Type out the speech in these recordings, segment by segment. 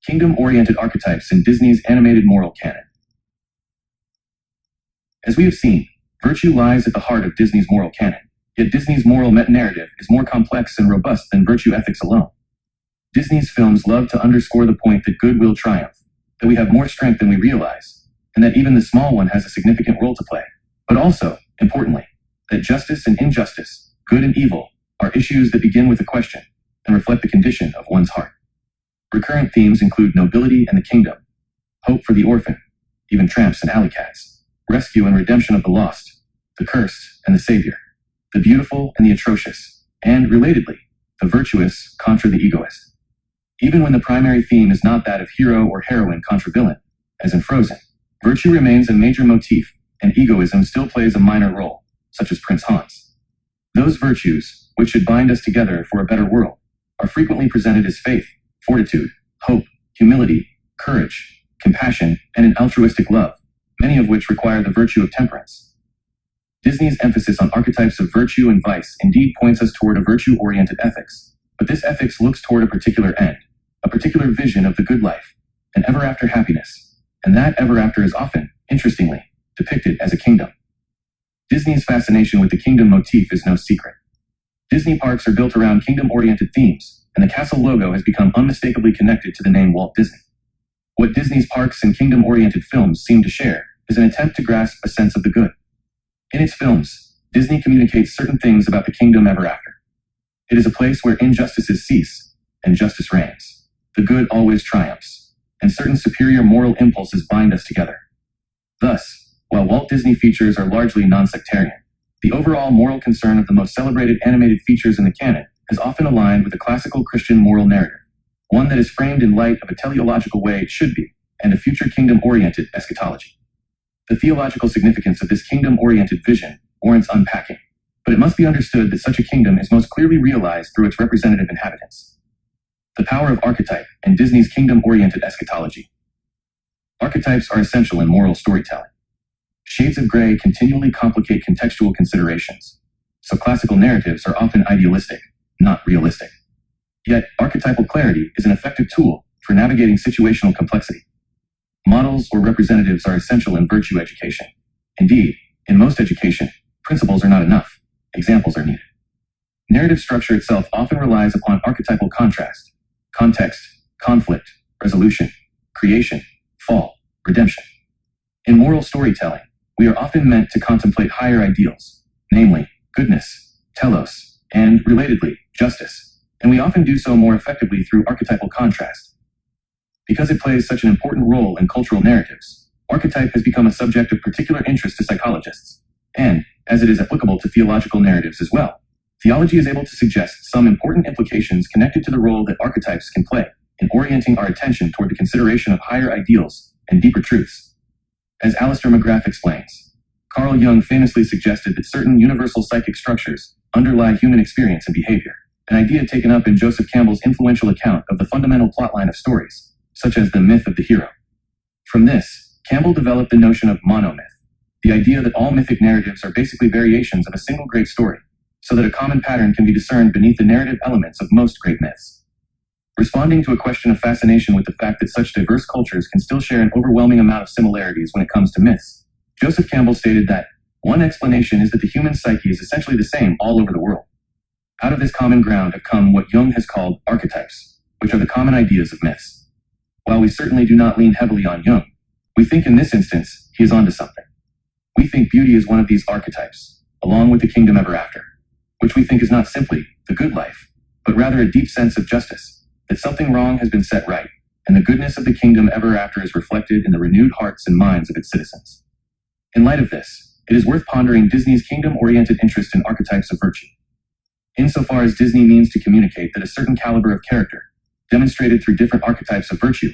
Kingdom-oriented archetypes in Disney's animated moral canon. As we have seen, virtue lies at the heart of Disney's moral canon, yet Disney's moral meta-narrative is more complex and robust than virtue ethics alone. Disney's films love to underscore the point that good will triumph, that we have more strength than we realize, and that even the small one has a significant role to play. But also, importantly, that justice and injustice, good and evil, are issues that begin with a question and reflect the condition of one's heart. Recurrent themes include nobility and the kingdom, hope for the orphan, even tramps and alley cats, rescue and redemption of the lost, the cursed and the savior, the beautiful and the atrocious, and, relatedly, the virtuous contra the egoist. Even when the primary theme is not that of hero or heroine contra villain, as in Frozen, virtue remains a major motif, and egoism still plays a minor role, such as Prince Hans. Those virtues, which should bind us together for a better world, are frequently presented as faith, fortitude, hope, humility, courage, compassion, and an altruistic love, many of which require the virtue of temperance. Disney's emphasis on archetypes of virtue and vice indeed points us toward a virtue-oriented ethics, but this ethics looks toward a particular end, a particular vision of the good life, an ever-after happiness, and that ever-after is often, interestingly, depicted as a kingdom. Disney's fascination with the kingdom motif is no secret. Disney parks are built around kingdom-oriented themes, and the castle logo has become unmistakably connected to the name Walt Disney. What Disney's parks and kingdom-oriented films seem to share is an attempt to grasp a sense of the good. In its films, Disney communicates certain things about the kingdom ever after. It is a place where injustices cease and justice reigns. The good always triumphs, and certain superior moral impulses bind us together. Thus, while Walt Disney features are largely non-sectarian, the overall moral concern of the most celebrated animated features in the canon has often aligned with the classical Christian moral narrative, one that is framed in light of a teleological way it should be, and a future kingdom-oriented eschatology. The theological significance of this kingdom-oriented vision warrants unpacking, but it must be understood that such a kingdom is most clearly realized through its representative inhabitants. The power of archetype and Disney's kingdom-oriented eschatology. Archetypes are essential in moral storytelling. Shades of gray continually complicate contextual considerations, so classical narratives are often idealistic, not realistic. Yet, archetypal clarity is an effective tool for navigating situational complexity. Models or representatives are essential in virtue education. Indeed, in most education, principles are not enough, examples are needed. Narrative structure itself often relies upon archetypal contrast, context, conflict, resolution, creation, fall, redemption. In moral storytelling, we are often meant to contemplate higher ideals, namely, goodness, telos, and, relatedly, justice, and we often do so more effectively through archetypal contrast. Because it plays such an important role in cultural narratives, archetype has become a subject of particular interest to psychologists, and, as it is applicable to theological narratives as well, theology is able to suggest some important implications connected to the role that archetypes can play in orienting our attention toward the consideration of higher ideals and deeper truths. As Alistair McGrath explains, Carl Jung famously suggested that certain universal psychic structures underlie human experience and behavior, an idea taken up in Joseph Campbell's influential account of the fundamental plotline of stories, such as the myth of the hero. From this, Campbell developed the notion of monomyth, the idea that all mythic narratives are basically variations of a single great story, so that a common pattern can be discerned beneath the narrative elements of most great myths. Responding to a question of fascination with the fact that such diverse cultures can still share an overwhelming amount of similarities when it comes to myths, Joseph Campbell stated that, one explanation is that the human psyche is essentially the same all over the world. Out of this common ground have come what Jung has called archetypes, which are the common ideas of myths. While we certainly do not lean heavily on Jung, we think in this instance, he is onto something. We think beauty is one of these archetypes, along with the kingdom ever after, which we think is not simply the good life, but rather a deep sense of justice, that something wrong has been set right, and the goodness of the kingdom ever after is reflected in the renewed hearts and minds of its citizens. In light of this, it is worth pondering Disney's kingdom-oriented interest in archetypes of virtue. Insofar as Disney means to communicate that a certain caliber of character, demonstrated through different archetypes of virtue,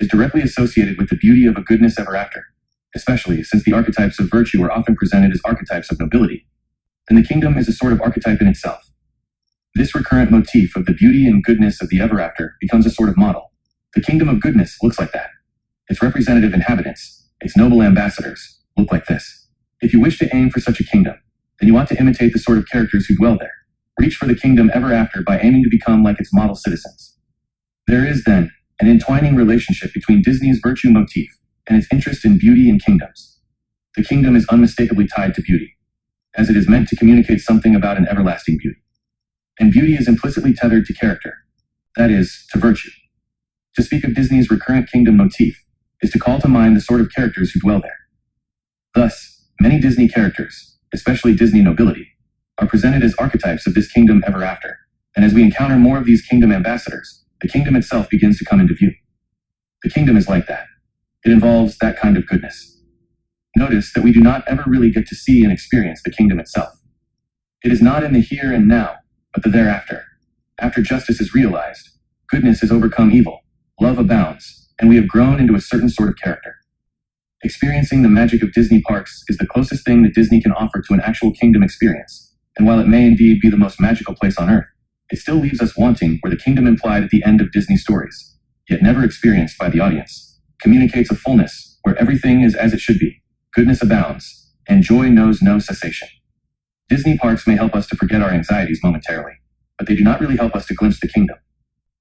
is directly associated with the beauty of a goodness ever after, especially since the archetypes of virtue are often presented as archetypes of nobility, then the kingdom is a sort of archetype in itself. This recurrent motif of the beauty and goodness of the ever after becomes a sort of model. The kingdom of goodness looks like that. Its representative inhabitants, its noble ambassadors, look like this. If you wish to aim for such a kingdom, then you ought to imitate the sort of characters who dwell there. Reach for the kingdom ever after by aiming to become like its model citizens. There is, then, an entwining relationship between Disney's virtue motif and its interest in beauty and kingdoms. The kingdom is unmistakably tied to beauty, as it is meant to communicate something about an everlasting beauty. And beauty is implicitly tethered to character, that is, to virtue. To speak of Disney's recurrent kingdom motif is to call to mind the sort of characters who dwell there. Thus, many Disney characters, especially Disney nobility, are presented as archetypes of this kingdom ever after, and as we encounter more of these kingdom ambassadors, the kingdom itself begins to come into view. The kingdom is like that. It involves that kind of goodness. Notice that we do not ever really get to see and experience the kingdom itself. It is not in the here and now, but the thereafter. After justice is realized, goodness has overcome evil, love abounds, and we have grown into a certain sort of character. Experiencing the magic of Disney parks is the closest thing that Disney can offer to an actual kingdom experience, and while it may indeed be the most magical place on earth, it still leaves us wanting where the kingdom implied at the end of Disney stories, yet never experienced by the audience, communicates a fullness where everything is as it should be, goodness abounds, and joy knows no cessation. Disney parks may help us to forget our anxieties momentarily, but they do not really help us to glimpse the kingdom.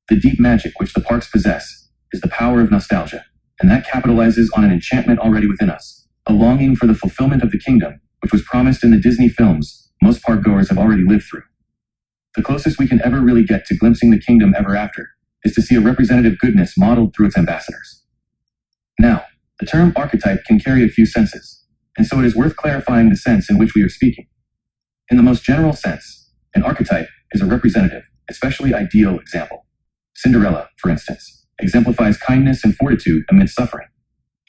The deep magic which the parks possess is the power of nostalgia, and that capitalizes on an enchantment already within us, a longing for the fulfillment of the kingdom, which was promised in the Disney films most park-goers have already lived through. The closest we can ever really get to glimpsing the kingdom ever after is to see a representative goodness modeled through its ambassadors. Now, the term archetype can carry a few senses, and so it is worth clarifying the sense in which we are speaking. In the most general sense, an archetype is a representative, especially ideal example. Cinderella, for instance, exemplifies kindness and fortitude amid suffering.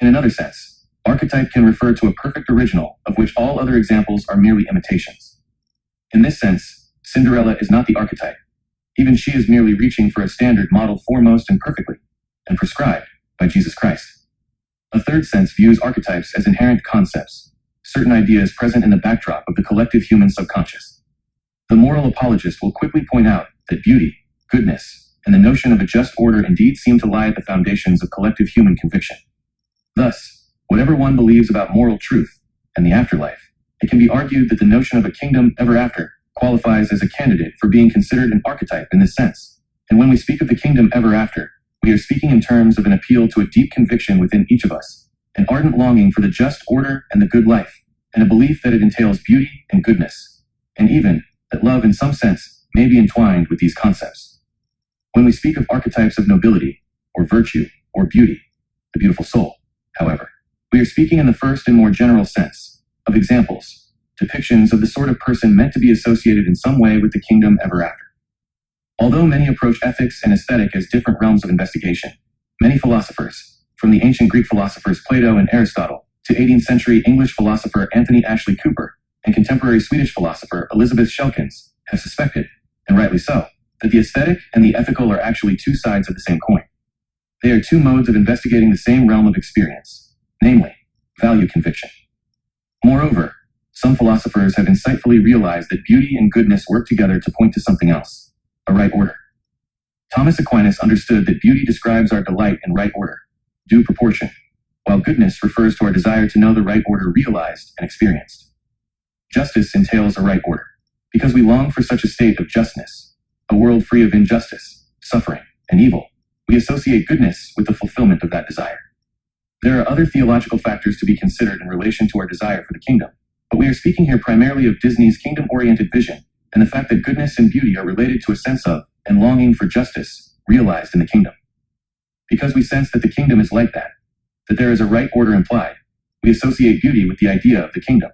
In another sense, archetype can refer to a perfect original of which all other examples are merely imitations. In this sense, Cinderella is not the archetype. Even she is merely reaching for a standard modeled foremost and perfectly, and prescribed by Jesus Christ. A third sense views archetypes as inherent concepts, certain ideas present in the backdrop of the collective human subconscious. The moral apologist will quickly point out that beauty, goodness, and the notion of a just order indeed seem to lie at the foundations of collective human conviction. Thus, whatever one believes about moral truth and the afterlife, it can be argued that the notion of a kingdom ever after qualifies as a candidate for being considered an archetype in this sense. And when we speak of the kingdom ever after, we are speaking in terms of an appeal to a deep conviction within each of us, an ardent longing for the just order and the good life, and a belief that it entails beauty and goodness, and even that love in some sense may be entwined with these concepts. When we speak of archetypes of nobility, or virtue, or beauty, the beautiful soul, however, we are speaking in the first and more general sense, of examples, depictions of the sort of person meant to be associated in some way with the kingdom ever after. Although many approach ethics and aesthetic as different realms of investigation, many philosophers, from the ancient Greek philosophers Plato and Aristotle, to 18th century English philosopher Anthony Ashley Cooper, and contemporary Swedish philosopher Elizabeth Schelkens, have suspected, and rightly so, that the aesthetic and the ethical are actually two sides of the same coin. They are two modes of investigating the same realm of experience, namely, value conviction. Moreover, some philosophers have insightfully realized that beauty and goodness work together to point to something else, a right order. Thomas Aquinas understood that beauty describes our delight in right order, due proportion, while goodness refers to our desire to know the right order realized and experienced. Justice entails a right order, because we long for such a state of justness, a world free of injustice, suffering, and evil. We associate goodness with the fulfillment of that desire. There are other theological factors to be considered in relation to our desire for the kingdom, but we are speaking here primarily of Disney's kingdom-oriented vision, and the fact that goodness and beauty are related to a sense of, and longing for justice, realized in the kingdom. Because we sense that the kingdom is like that there is a right order implied, we associate beauty with the idea of the kingdom.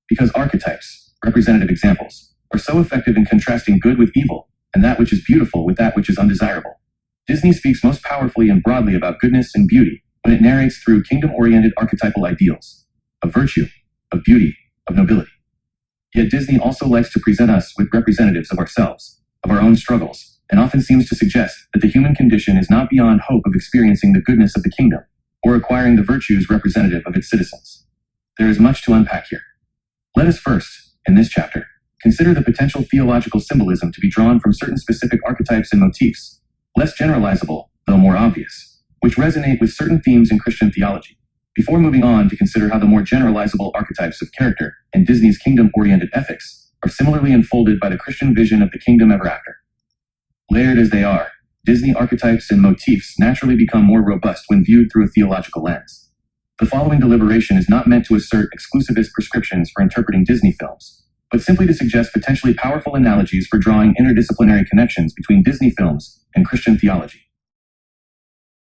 Because archetypes, representative examples, are so effective in contrasting good with evil, and that which is beautiful with that which is undesirable, Disney speaks most powerfully and broadly about goodness and beauty when it narrates through kingdom-oriented archetypal ideals, of virtue, of beauty, of nobility. Yet Disney also likes to present us with representatives of ourselves, of our own struggles, and often seems to suggest that the human condition is not beyond hope of experiencing the goodness of the kingdom, or acquiring the virtues representative of its citizens. There is much to unpack here. Let us first, in this chapter, consider the potential theological symbolism to be drawn from certain specific archetypes and motifs, less generalizable, though more obvious, which resonate with certain themes in Christian theology, before moving on to consider how the more generalizable archetypes of character and Disney's kingdom-oriented ethics are similarly unfolded by the Christian vision of the kingdom ever after. Layered as they are, Disney archetypes and motifs naturally become more robust when viewed through a theological lens. The following deliberation is not meant to assert exclusivist prescriptions for interpreting Disney films, but simply to suggest potentially powerful analogies for drawing interdisciplinary connections between Disney films and Christian theology.